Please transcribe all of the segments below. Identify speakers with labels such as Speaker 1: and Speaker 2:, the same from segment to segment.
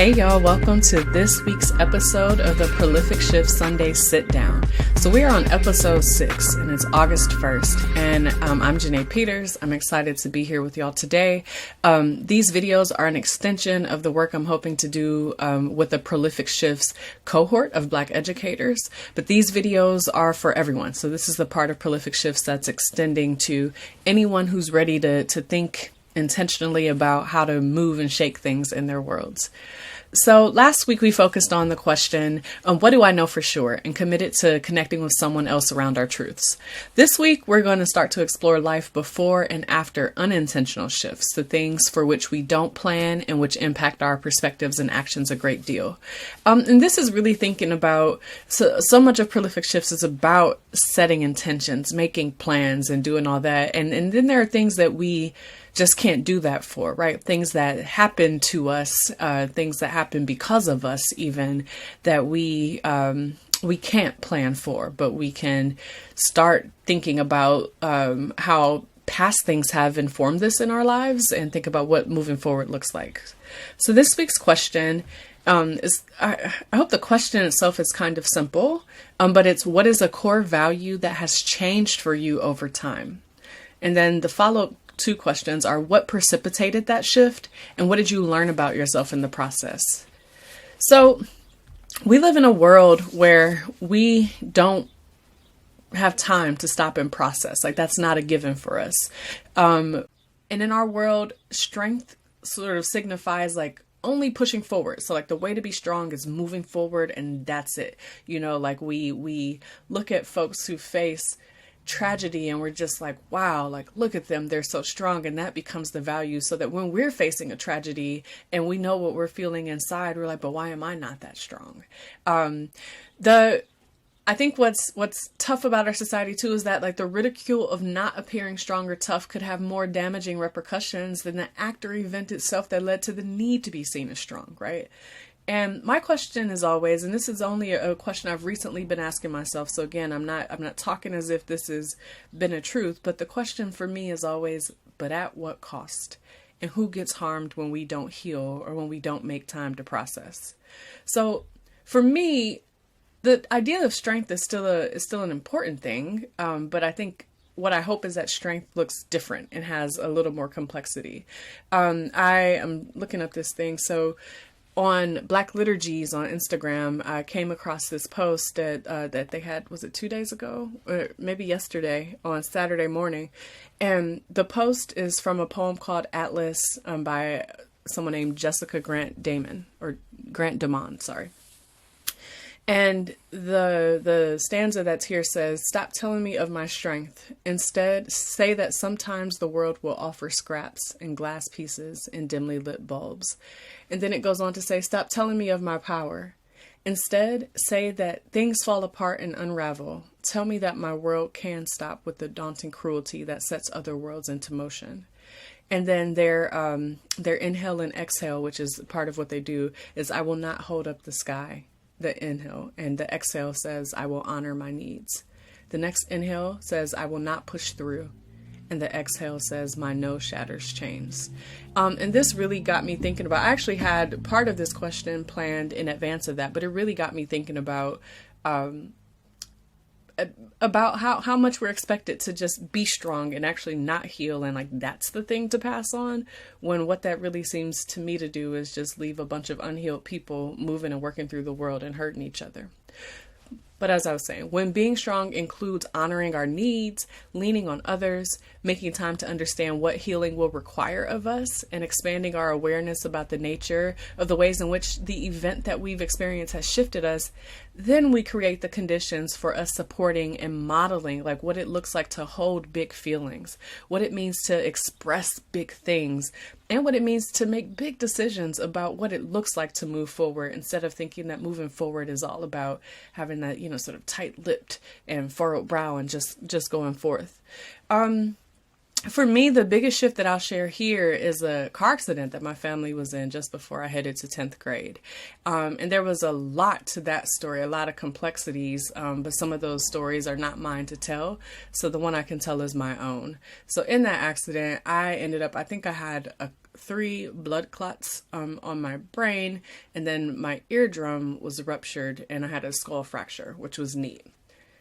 Speaker 1: Hey y'all, welcome to this week's episode of the Prolific Shift Sunday Sit Down. So we are on episode 6 and it's August 1st and I'm Janae Peters. I'm excited to be here with y'all today. These videos are an extension of the work I'm hoping to do with the Prolific Shifts cohort of Black educators, but these videos are for everyone. So this is the part of Prolific Shifts that's extending to anyone who's ready to think intentionally about how to move and shake things in their worlds. So last week we focused on the question, what do I know for sure, and committed to connecting with someone else around our truths. This week we're going to start to explore life before and after unintentional shifts, the things for which we don't plan and which impact our perspectives and actions a great deal. And this is really thinking about, so much of Prolific Shifts is about setting intentions, making plans and doing all that. And then there are things that we just can't do that for, right? Things that happen to us, things that happen because of us, even that we can't plan for, but we can start thinking about how past things have informed this in our lives and think about what moving forward looks like. So this week's question is, I hope the question itself is kind of simple, but it's, what is a core value that has changed for you over time? And then the follow-up 2 questions are, what precipitated that shift and what did you learn about yourself in the process? So we live in a world where we don't have time to stop and process. Like, that's not a given for us. And in our world, strength sort of signifies like only pushing forward. So like the way to be strong is moving forward and that's it. You know, like we look at folks who face tragedy and we're just like, wow, like look at them, they're so strong, and that becomes the value, so that when we're facing a tragedy and we know what we're feeling inside, we're like, but why am I not that strong? I think what's tough about our society too is that like the ridicule of not appearing strong or tough could have more damaging repercussions than the act or event itself that led to the need to be seen as strong, right? And my question is always, and this is only a question I've recently been asking myself. So again, I'm not talking as if this has been a truth, but the question for me is always, but at what cost? And who gets harmed when we don't heal or when we don't make time to process? So for me, the idea of strength is still an important thing. But I think what I hope is that strength looks different and has a little more complexity. I am looking up this thing. So on Black Liturgies on Instagram, I came across this post that they had, was it 2 days ago? Or maybe yesterday on Saturday morning. And the post is from a poem called Atlas by someone named Jessica Grant Damon, or Grant Damon, sorry. And the stanza that's here says, stop telling me of my strength. Instead, say that sometimes the world will offer scraps and glass pieces and dimly lit bulbs. And then it goes on to say, stop telling me of my power. Instead, say that things fall apart and unravel. Tell me that my world can stop with the daunting cruelty that sets other worlds into motion. And then their inhale and exhale, which is part of what they do, is I will not hold up the sky. The inhale, and the exhale says, I will honor my needs. The next inhale says, I will not push through. And the exhale says, my no shatters chains. And this really got me thinking about, I actually had part of this question planned in advance of that, but it really got me thinking about how much we're expected to just be strong and actually not heal, and like that's the thing to pass on, when what that really seems to me to do is just leave a bunch of unhealed people moving and working through the world and hurting each other. But as I was saying, when being strong includes honoring our needs, leaning on others, making time to understand what healing will require of us, and expanding our awareness about the nature of the ways in which the event that we've experienced has shifted us, then we create the conditions for us supporting and modeling like what it looks like to hold big feelings, what it means to express big things, and what it means to make big decisions about what it looks like to move forward, instead of thinking that moving forward is all about having that, sort of tight-lipped and furrowed brow and just going forth. For me, the biggest shift that I'll share here is a car accident that my family was in just before I headed to 10th grade. And there was a lot to that story, a lot of complexities, but some of those stories are not mine to tell. So the one I can tell is my own. So in that accident, I think I had a 3 blood clots on my brain, and then my eardrum was ruptured and I had a skull fracture, which was neat.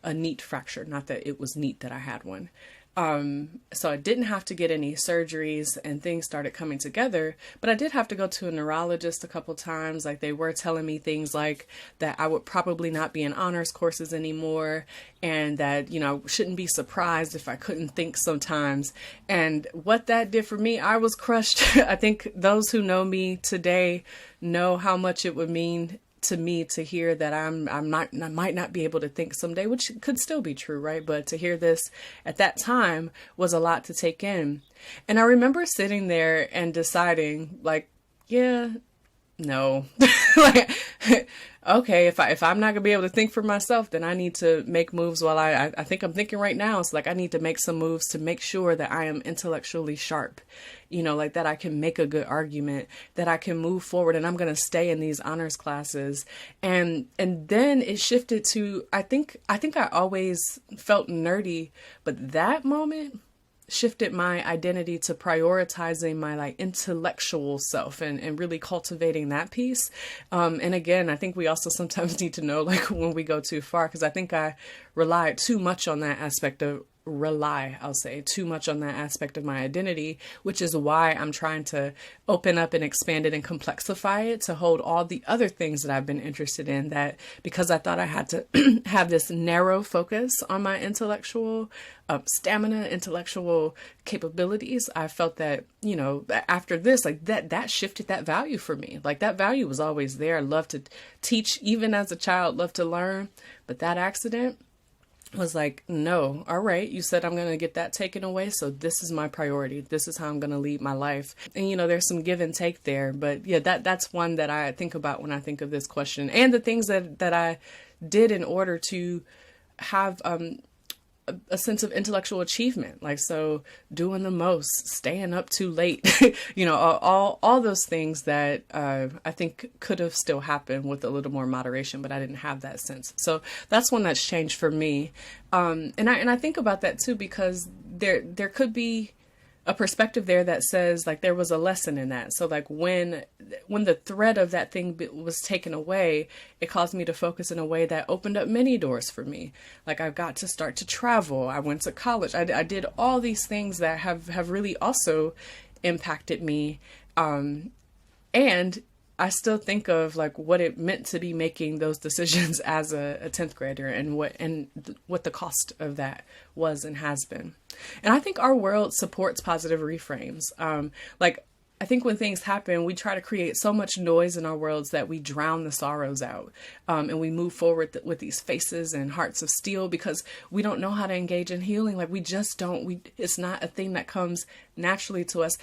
Speaker 1: A neat fracture, not that it was neat that I had one. So I didn't have to get any surgeries and things started coming together, but I did have to go to a neurologist a couple times. Like, they were telling me things like that I would probably not be in honors courses anymore, and that, you know, shouldn't be surprised if I couldn't think sometimes. And what that did for me, I was crushed. I think those who know me today know how much it would mean to me to hear that I might not be able to think someday, which could still be true, right? But to hear this at that time was a lot to take in. And I remember sitting there and deciding, like, yeah, no, like, okay, if I'm not gonna be able to think for myself, then I need to make moves while I think I'm thinking right now. So like, I need to make some moves to make sure that I am intellectually sharp, you know, like that I can make a good argument, that I can move forward, and I'm going to stay in these honors classes. And then it shifted to, I think I always felt nerdy, but that moment shifted my identity to prioritizing my like intellectual self and really cultivating that piece. And again, I think we also sometimes need to know, like, when we go too far, because I think I relied too much on that aspect of too much on that aspect of my identity, which is why I'm trying to open up and expand it and complexify it to hold all the other things that I've been interested in, that because I thought I had to have this narrow focus on my intellectual stamina, intellectual capabilities, I felt that, you know, after this, like that shifted that value for me. Like, that value was always there. I loved to teach, even as a child, loved to learn, but that accident was like, no, all right, you said I'm going to get that taken away, so this is my priority. This is how I'm going to lead my life. And, you know, there's some give and take there. But yeah, that's one that I think about when I think of this question, and the things that I did in order to have a sense of intellectual achievement. Like, so doing the most, staying up too late, you know, all those things that I think could have still happened with a little more moderation, but I didn't have that sense. So that's one that's changed for me. And I think about that too, because there could be a perspective there that says, like, there was a lesson in that. So like, when the thread of that thing was taken away, it caused me to focus in a way that opened up many doors for me. Like, I've got to start to travel. I went to college. I did all these things that have really also impacted me. And I still think of like what it meant to be making those decisions as a 10th grader, and what the cost of that was and has been. And I think our world supports positive reframes. Like, I think when things happen, we try to create so much noise in our worlds that we drown the sorrows out. And we move forward with these faces and hearts of steel because we don't know how to engage in healing. Like, we just don't, it's not a thing that comes naturally to us.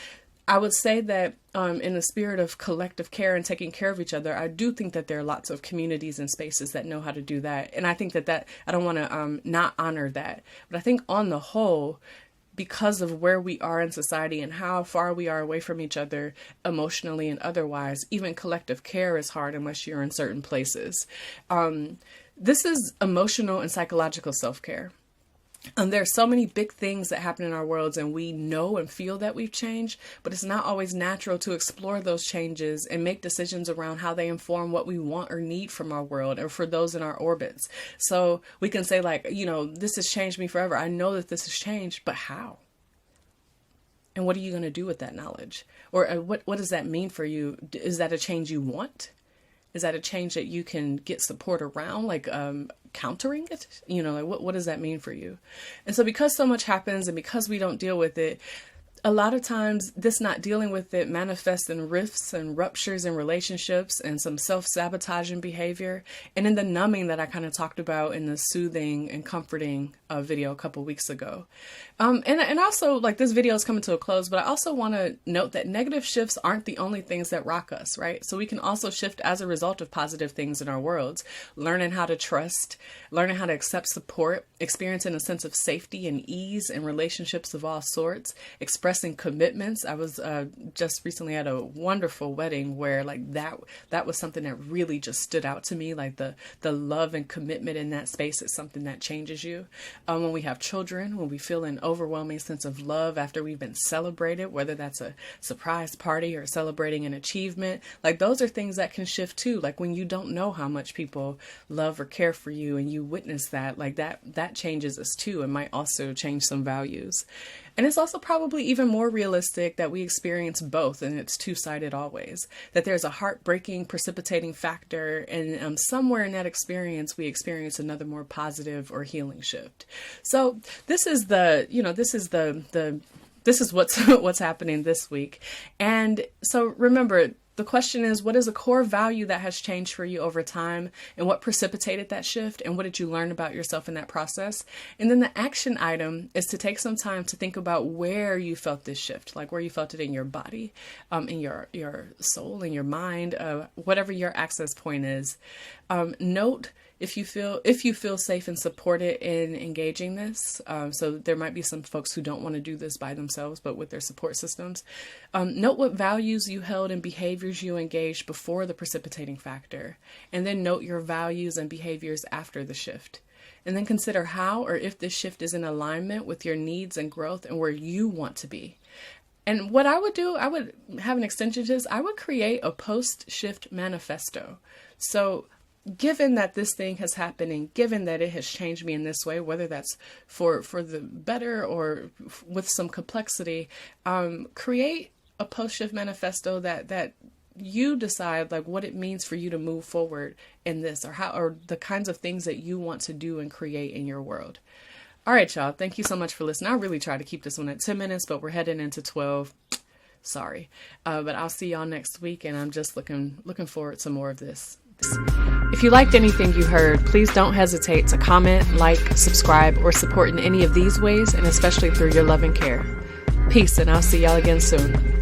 Speaker 1: I would say that in the spirit of collective care and taking care of each other, I do think that there are lots of communities and spaces that know how to do that. And I think that I don't want to not honor that. But I think on the whole, because of where we are in society and how far we are away from each other emotionally and otherwise, even collective care is hard unless you're in certain places. This is emotional and psychological self-care. There's so many big things that happen in our worlds, and we know and feel that we've changed, but it's not always natural to explore those changes and make decisions around how they inform what we want or need from our world or for those in our orbits. So we can say, like, you know, this has changed me forever. I know that this has changed, but how? And what are you going to do with that knowledge? Or what does that mean for you? Is that a change you want? Is that a change that you can get support around, like countering it? You know, like what does that mean for you? And so because so much happens and because we don't deal with it, a lot of times this not dealing with it manifests in rifts and ruptures in relationships and some self-sabotaging behavior. And in the numbing that I kind of talked about in the soothing and comforting video a couple weeks ago. And also, like, this video is coming to a close, but I also want to note that negative shifts aren't the only things that rock us, right? So we can also shift as a result of positive things in our worlds, learning how to trust, learning how to accept support, experiencing a sense of safety and ease in relationships of all sorts, expressing commitments. I was just recently at a wonderful wedding where, like, that was something that really just stood out to me. Like, the love and commitment in that space is something that changes you. when we have children, when we feel an overwhelming sense of love after we've been celebrated, whether that's a surprise party or celebrating an achievement. Like, those are things that can shift too. Like when you don't know how much people love or care for you and you witness that, like that changes us too, and might also change some values. And it's also probably even more realistic that we experience both, and it's two-sided always, that there's a heartbreaking, precipitating factor, and somewhere in that experience, we experience another more positive or healing shift. So this is what's happening this week. And so remember, the question is, what is a core value that has changed for you over time, and what precipitated that shift, and what did you learn about yourself in that process? And then the action item is to take some time to think about where you felt this shift, like where you felt it in your body, in your soul, in your mind, whatever your access point is. Note if you feel safe and supported in engaging this. So there might be some folks who don't want to do this by themselves, but with their support systems. Note what values you held and behaviors you engaged before the precipitating factor, and then note your values and behaviors after the shift. And then consider how or if this shift is in alignment with your needs and growth and where you want to be. And what I would do, I would have an extension to this. I would create a post-shift manifesto. So given that this thing has happened and given that it has changed me in this way, whether that's for the better or with some complexity, create a post-shift manifesto that you decide like what it means for you to move forward in this, or the kinds of things that you want to do and create in your world. All right, y'all. Thank you so much for listening. I really tried to keep this one at 10 minutes, but we're heading into 12. Sorry. But I'll see y'all next week, and I'm just looking forward to more of this. If you liked anything you heard, please don't hesitate to comment, like, subscribe, or support in any of these ways, and especially through your love and care. Peace, and I'll see y'all again soon.